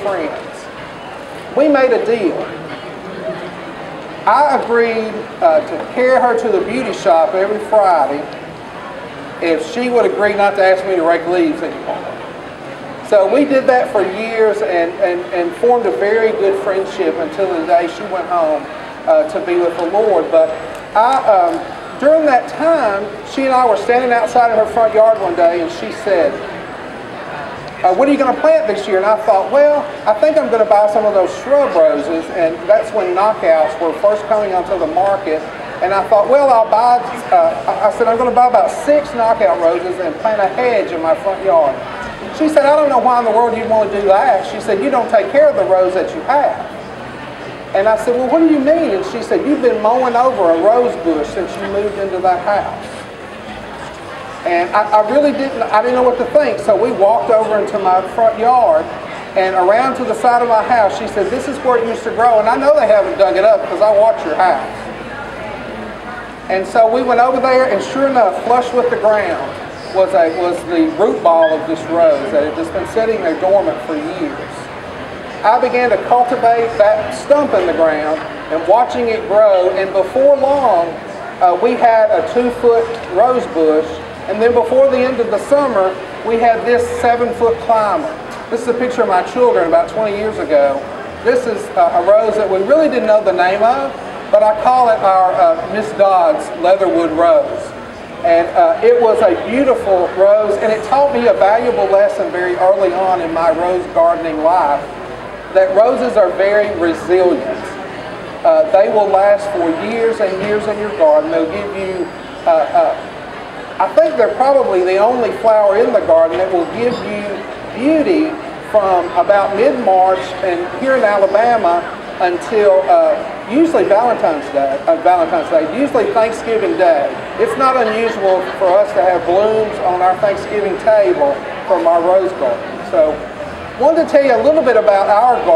friends. We made a deal. I agreed to carry her to the beauty shop every Friday if she would agree not to ask me to rake leaves anymore. So we did that for years and formed a very good friendship until the day she went home to be with the Lord. But during that time, she and I were standing outside of her front yard one day, and she said, what are you going to plant this year? And I thought, well, I think I'm going to buy some of those shrub roses, and that's when knockouts were first coming onto the market. And I thought, well, I'll buy, I said, I'm going to buy about 6 knockout roses and plant a hedge in my front yard. She said, I don't know why in the world you'd want to do that. She said, you don't take care of the rose that you have. And I said, well, what do you mean? And she said, you've been mowing over a rose bush since you moved into that house. And I didn't know what to think. So we walked over into my front yard and around to the side of my house. She said, this is where it used to grow. And I know they haven't dug it up because I watch your house. And so we went over there, and sure enough, flush with the ground was the root ball of this rose that had just been sitting there dormant for years. I began to cultivate that stump in the ground and watching it grow, and before long we had a 2-foot rose bush, and then before the end of the summer we had this 7-foot climber. This is a picture of my children about 20 years ago. This is a rose that we really didn't know the name of, but I call it our Miss Dodd's Leatherwood Rose. And it was a beautiful rose, and it taught me a valuable lesson very early on in my rose gardening life, that roses are very resilient. They will last for years and years in your garden. They'll give you, I think they're probably the only flower in the garden that will give you beauty from about mid-March and here in Alabama until usually Valentine's Day, usually Thanksgiving Day. It's not unusual for us to have blooms on our Thanksgiving table from our rose garden. So, wanted to tell you a little bit about our garden.